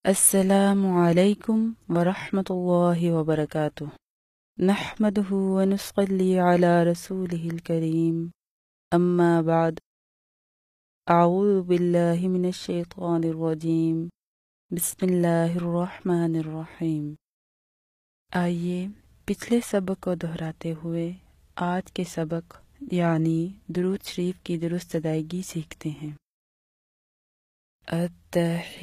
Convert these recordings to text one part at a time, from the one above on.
अस्सलामु अलैकुम वरहमतुल्लाहि वबरकातुह। नहमदुहु व नुसल्ली अला रसूलिहिल करीम। अम्मा बाद। अऊज़ु बिल्लाहि मिनश शैतानिर रजीम। बिस्मिल्लाहिर रहमानिर रहीम। आइए पिछले सबक को दोहराते हुए आज के सबक यानी दुरूद शरीफ की दुरुस्त अदायगी सीखते हैं। अत्तहिय्यातु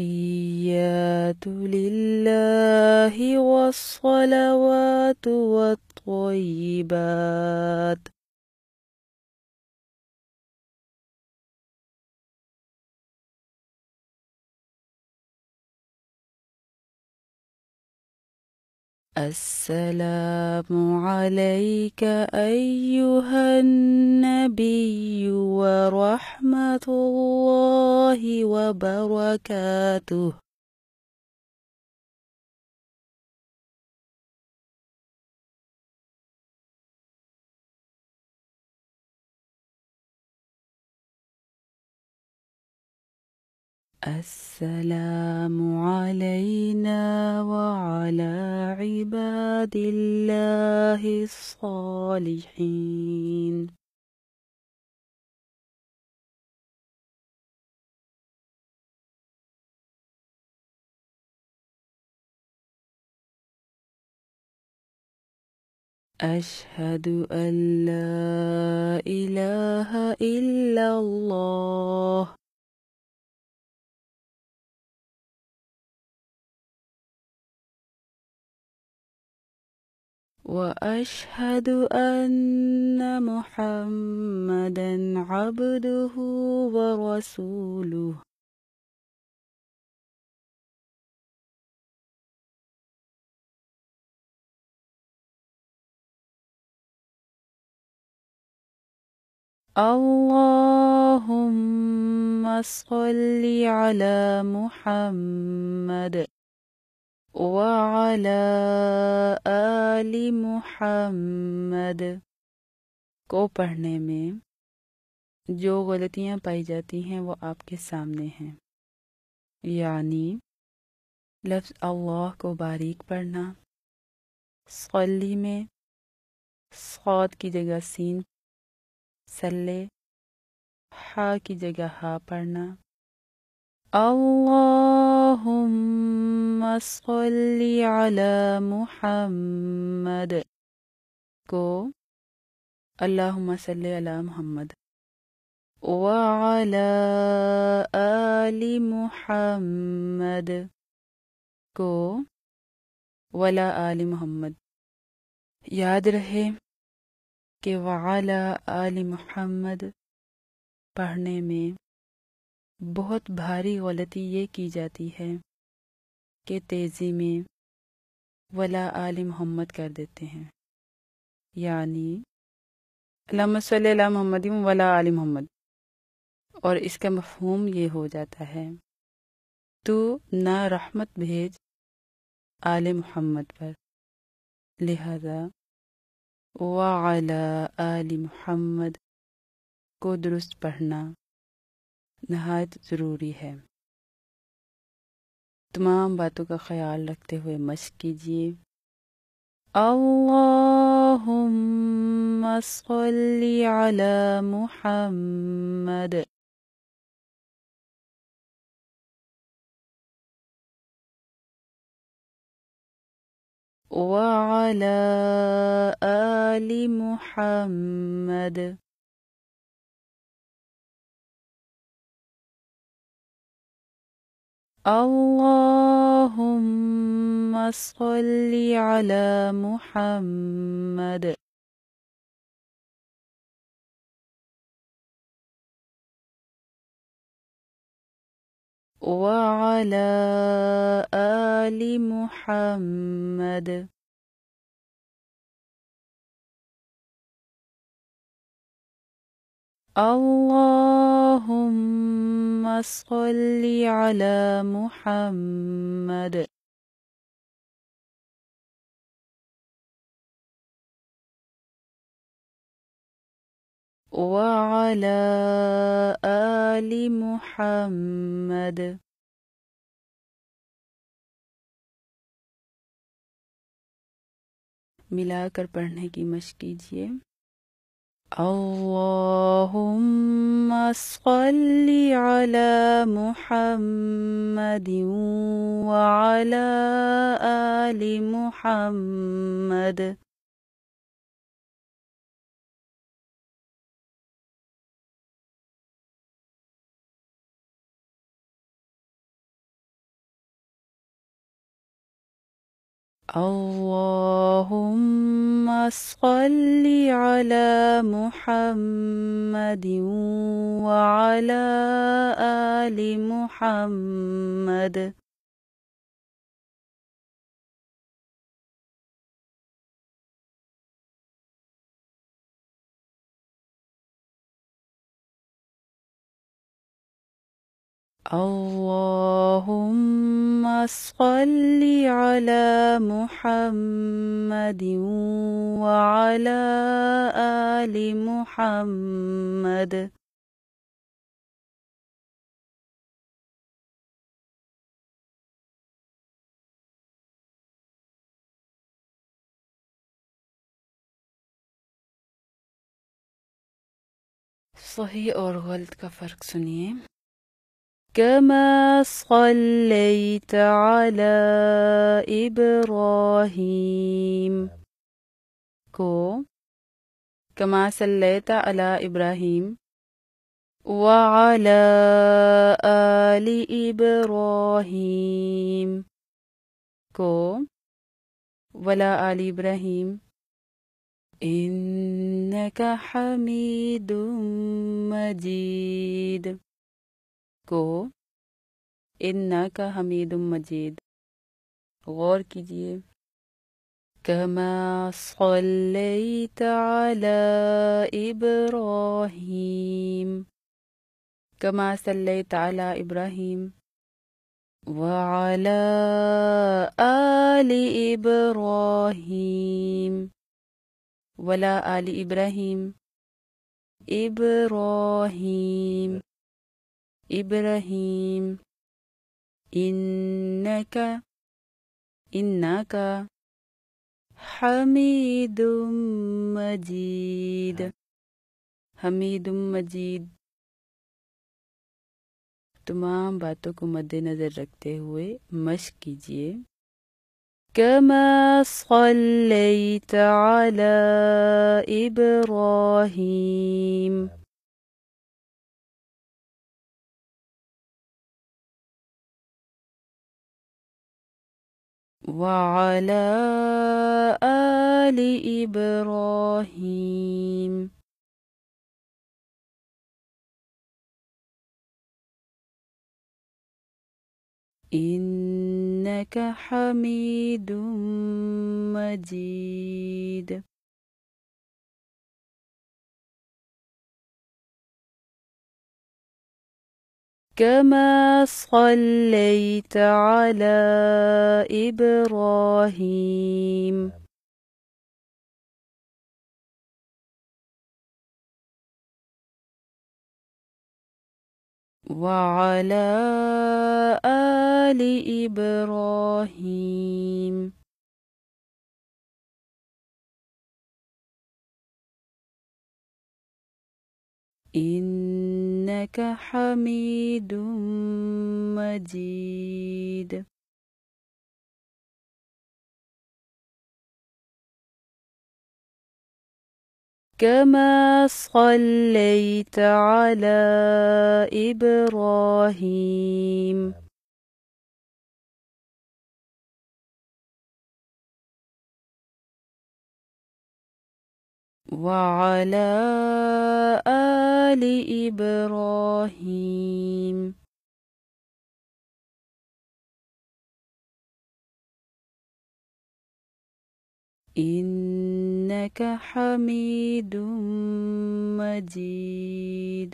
लिल्लाहि वस्सलवातु वत्तय्यिबात। अस्सलामु अलैका अय्युहन नबिय्यु व रहमतुल्लाहि व बरकातुह। अस्सलामु अलैना व अला इबादिल्लाहिस सालिहीन। अशहदु अल्ला इलाहा इल्लल्लाह व अशहदु अन्ना मुहम्मदन अब्दुहु व रसूलुहु। अल्लाहुम्मा सल्लि अला मुहम्मद व अला आलि मुहम्मद। को पढ़ने में जो गलतियाँ पाई जाती हैं वो आपके सामने हैं, यानी लफ्ज़ अल्लाह को बारीक पढ़ना, सल्ली में सौद की जगह सीन, सल्ले हा की जगह हा पढ़ना। अल्लाहुम्मा सल्ली अला मुहम्मद को अल्लाहुम्मा सल्ली अला मुहम्मद व अला आलि मुहम्मद को वला आलि मुहम्मद। याद रहे कि वअला आलि मुहम्मद पढ़ने में बहुत भारी गलती ये की जाती है कि तेज़ी में वला आलि मुहम्मद कर देते हैं, यानी अल्लाहुम्मा सल्ली अला मुहम्मदिन वला आलि मुहम्मद, और इसका मफ़हूम ये हो जाता है तू ना रहमत भेज आले मुहम्मद पर, लिहाजा वअला आलि मुहम्मद को दुरुस्त पढ़ना नहायत ज़रूरी है। तमाम बातों का ख्याल रखते हुए मश्क कीजिए। अल्लाहुम्मा सल्ली अला मुहम्मद व अला आलि मुहम्मद। अल्लाहुम्मा सल्ली अला मुहम्मद व अला आलि मुहम्मद। अल्लाहुम्मा सल्ली अला मुहम्मद व अला आलि मुहम्मद। मिलाकर पढ़ने की मशक कीजिए। अल्लाहुम्मा सल्लि अला मुहम्मदिन व अला आलि मुहम्मद। अल्लाहुम्मा सल्लि अला मुहम्मदिन व अला आलि मुहम्मद। अल्लाहुम्मा सल्लि अला मुहम्मदिन व अला आलि मुहम्मद। सही और गलत का फ़र्क सुनिए। कमा सल्लैत अला इब्राहीम को कमा सल्लैत अला इब्राहीम व अला आलि इब्राहीम को वला आलि इब्राहीम इन्नका हमीदुम मजीद को इन्नका हमीदुम मजीद। गौर कीजिए। कमा सल्लैत अला इब्राहीम कमा सल्लैत अला इब्राहीम व अला आलि इब्राहीम वला आलि इब्राहीम इब्राहीम इब्राहीम इन्नका इन्नका हमीदुम मजीद हमीदुम मजीद। तमाम बातों को मद्देनज़र रखते हुए मश्क कीजिए। कमा सल्लैत अला इब्राहीम व अला आलि इब्राहीम इन्नका हमीदुम मजीद। कमा सल्लैत अला इब्राहीम व अला आलि इब्राहीम इन्नका हमीदुम मजीद। कमा सल्लैत अला इब्राहीम व अला आलि इब्राहीम इन्नका हमीदुम मजीद।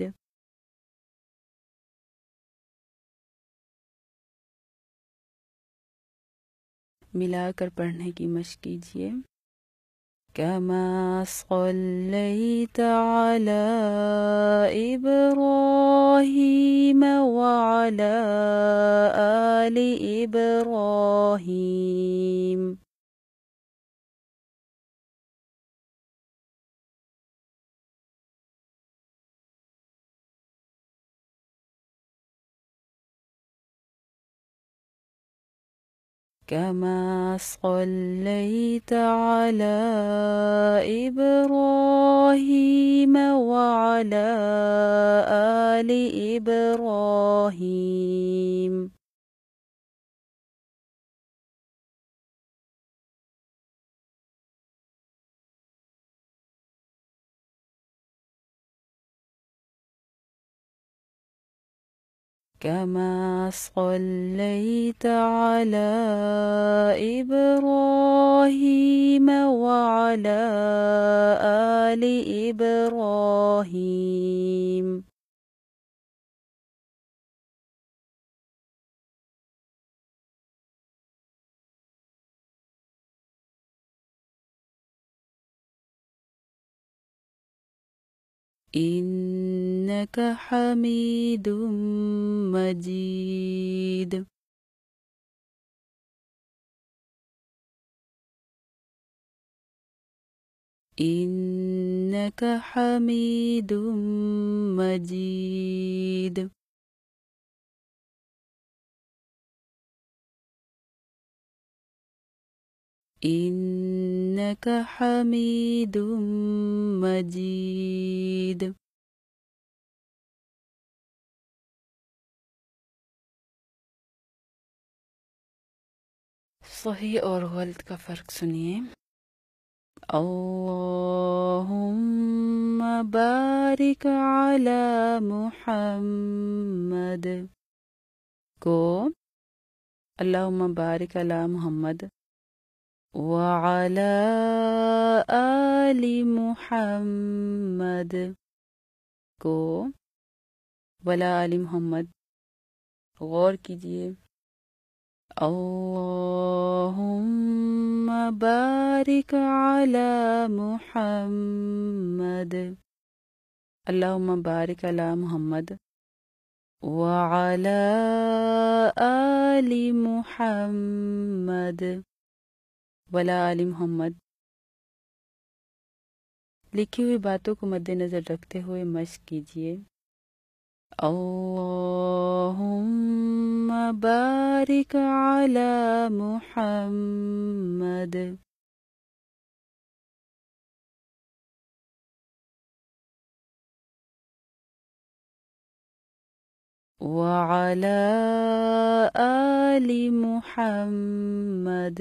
मिलाकर पढ़ने की मशक कीजिए। कमा सल्लैत अला इब्राहीम व अला आलि इब्राहीम كما صليت على إبراهيم وعلى آل إبراهيم كما صليت على إبراهيم وعلى آل إبراهيم إنك حميد مجيد إنك حميد مجيد إنك حميد مجيد सही और गलत का फ़र्क सुनिए। अल्लाहुम्मा बारिक अला मुहम्मद को अल्लाहुम्मा बारिक अला मुहम्मद व अला आलि मुहम्मद को वला आलि मुहम्मद। गौर कीजिए। अल्लाहुम्मा बारिक अला मुहम्मद अल्लाहुम्मा बारिक अला मुहम्मद व अला आलि मुहम्मद वला आलि मुहम्मद। लिखी हुई बातों को मद्देनजर रखते हुए मश्क कीजिए। अल्लाहुम्मा बारिक अला मुहम्मद व अला आलि मुहम्मद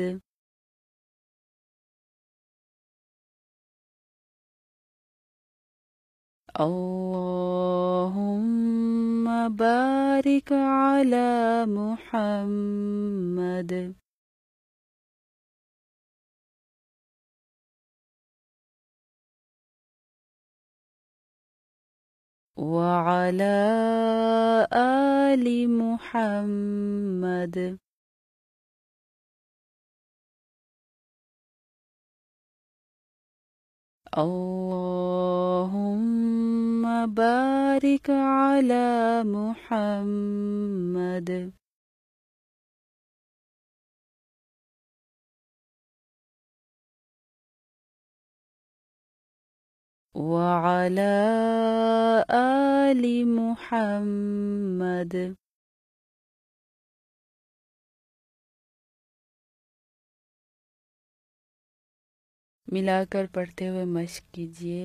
अल्लाहुम्मा बारिक अला मुहम्मद व अला आलि मुहम्मद। अल्लाहुम्मा बारिक अला मुहम्मद व अला आलि मुहम्मद मिलाकर पढ़ते हुए मश्क कीजिए।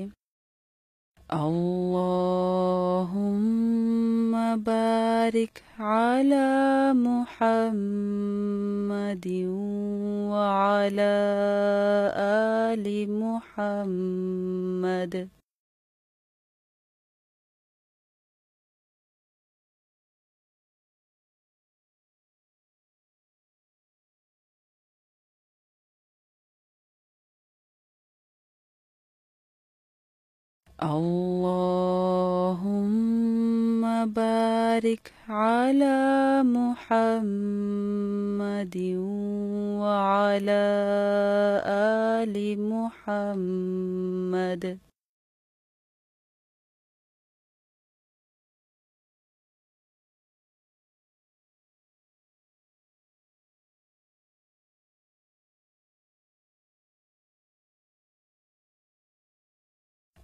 अल्लाहुम्मा बारिक अला मुहम्मदिन व अला आलि मुहम्मद। अल्लाहुम्मा बारिक अला मुहम्मदिन व अला आलि मुहम्मद।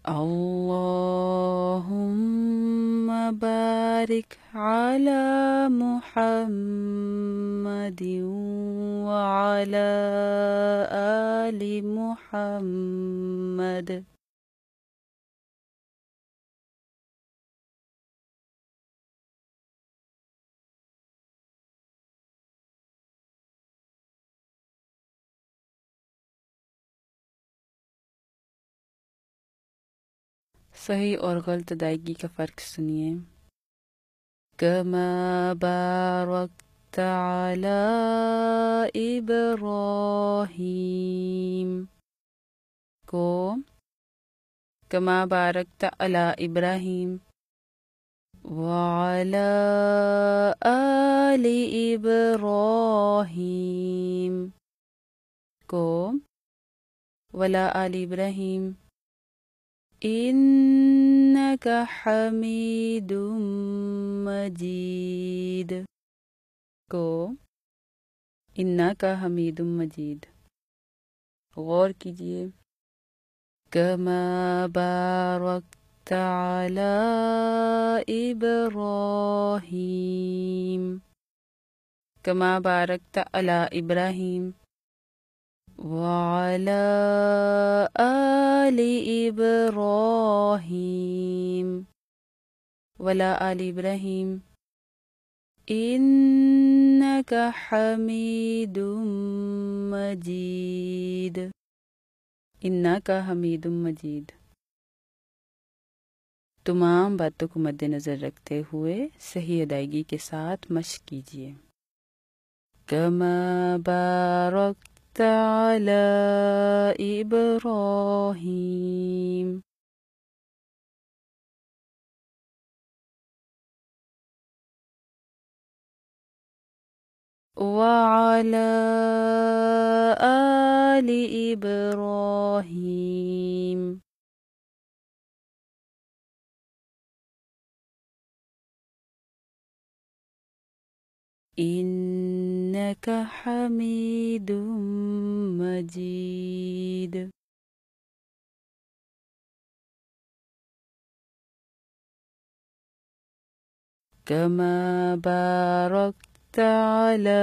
अल्लाहुम्मा बारिक बारिक अला मुहम्मदिन व अला आलि मुहम्मद। सही और गलत अदायगी का फ़र्क सुनिए। कमा बारकत अला इब्राहीम को कमा बारकत अला इब्राहीम व अला आलि इब्राहीम को वला आलि इब्राहीम इन्नका हमीदुम मजीद को इन्नका हमीदुम मजीद। गौर कीजिए। कमा बारकत अला इब्राहीम कमा बारकत अला इब्राहीम व अला आलि इब्राहीम वला आलि इब्राहीम इन्नका हमीदुम मजीद इन्नका हमीदुम मजीद। तमाम बातों को मद्देनज़र रखते हुए सही अदायगी के साथ मश्क कीजिए। कमा बारकत अला इब्राहीम व अला आलि इब्राहीम इन्नका हमीदुम मजीद। कमा बारकत अला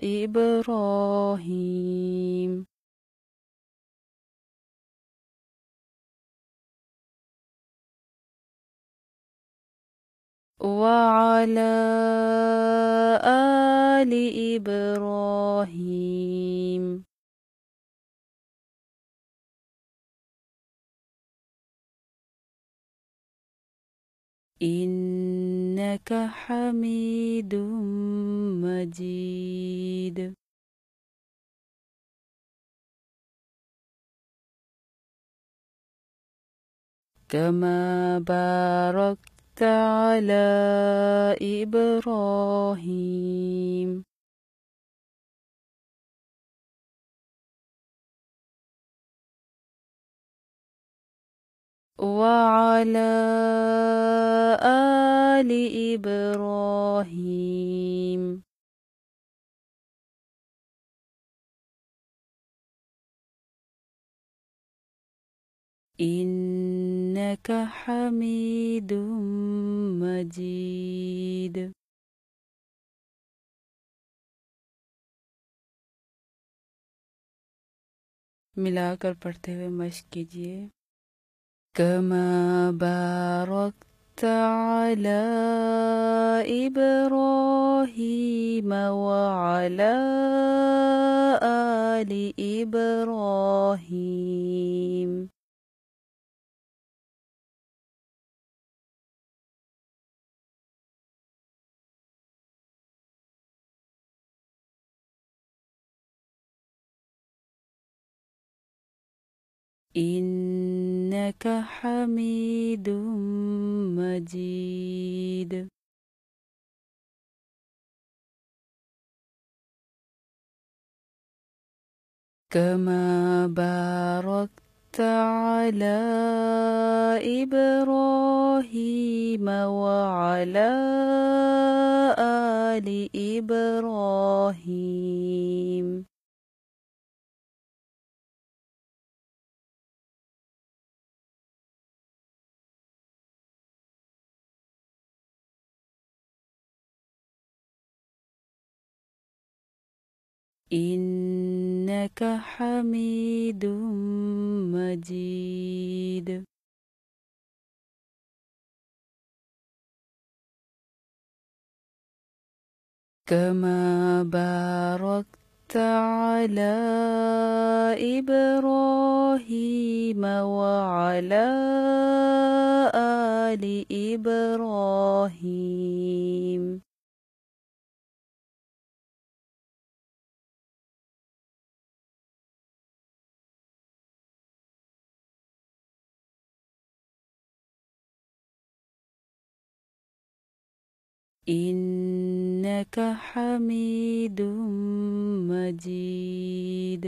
इब्राहीम व अला आलि इब्राहीम इन्नका हमीदुम मजीद। कमा बारकत अला इब्राहीम व अला आलि इब्राहीम इन्नका हमीदुम मजीद। मिलाकर पढ़ते हुए मश्क कीजिए। कमा बारकत अला इब्राहीम व अला आलि इब्राहीम इन्नका हमीदुम मजीद। कमा बारकत अला इब्राहीम व अला आलि इब्राहीम إنك حميد مجيد. كما باركت على إبراهيم وعلى آل إبراهيم إنك حميد مجيد.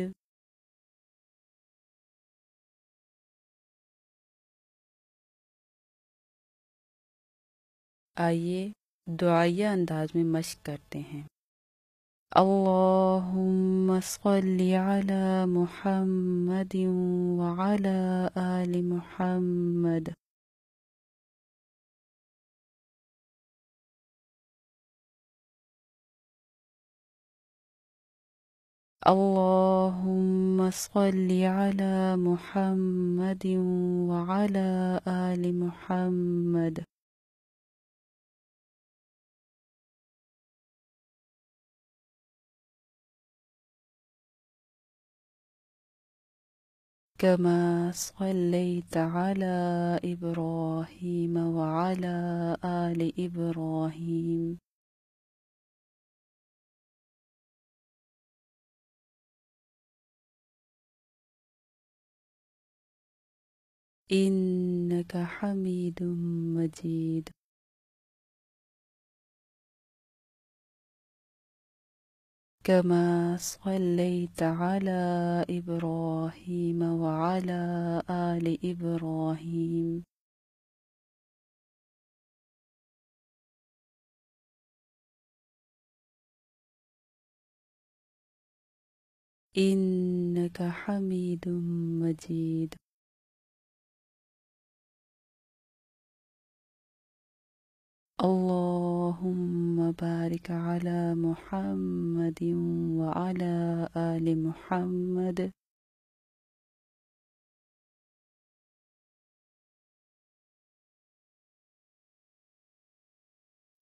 आइए दुआया अंदाज में मश्क करते हैं। अल्लाहुम्मा सल्लि अला मुहम्मद व अला आलि मुहम्मद। अल्लाहुम्मा सल्लि अला मुहम्मद व अला आलि मुहम्मद। कमा सल्लैत अला इब्राहीम व अला आलि इब्राहीम। इन्नक हमीदुम मजीद। कमा सल्लैत अला इब्राहीम व अला आलि इब्राहीम। इन्नक हमीदुम मजीद। अल्लाहुम्मा बारिक अला मुहम्मद व अला आलि मुहम्मद।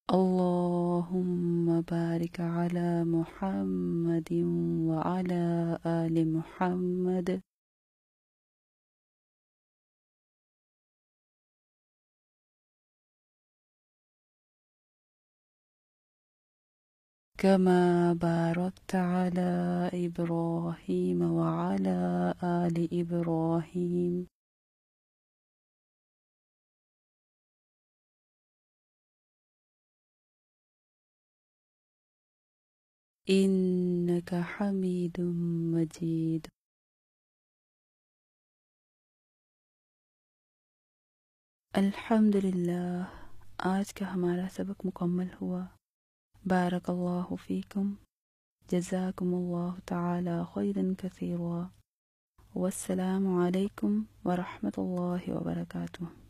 अल्लाहुम्मा बारिक अला मुहम्मद व अला आलि मुहम्मद। कमा बारकत अला इब्राहीम व अला आलि इब्राहीम। इन्नक हमीदुम मजीद। अल्हम्दुलिल्लाह, आज का हमारा सबक मुकम्मल हुआ। बारकल्लाहु फ़ीकुम, जज़ाकुमुल्लाहु तआला खैरन कसीरा। वस्सलामु अलैकुम व रहमतुल्लाहि व बरकातुहू।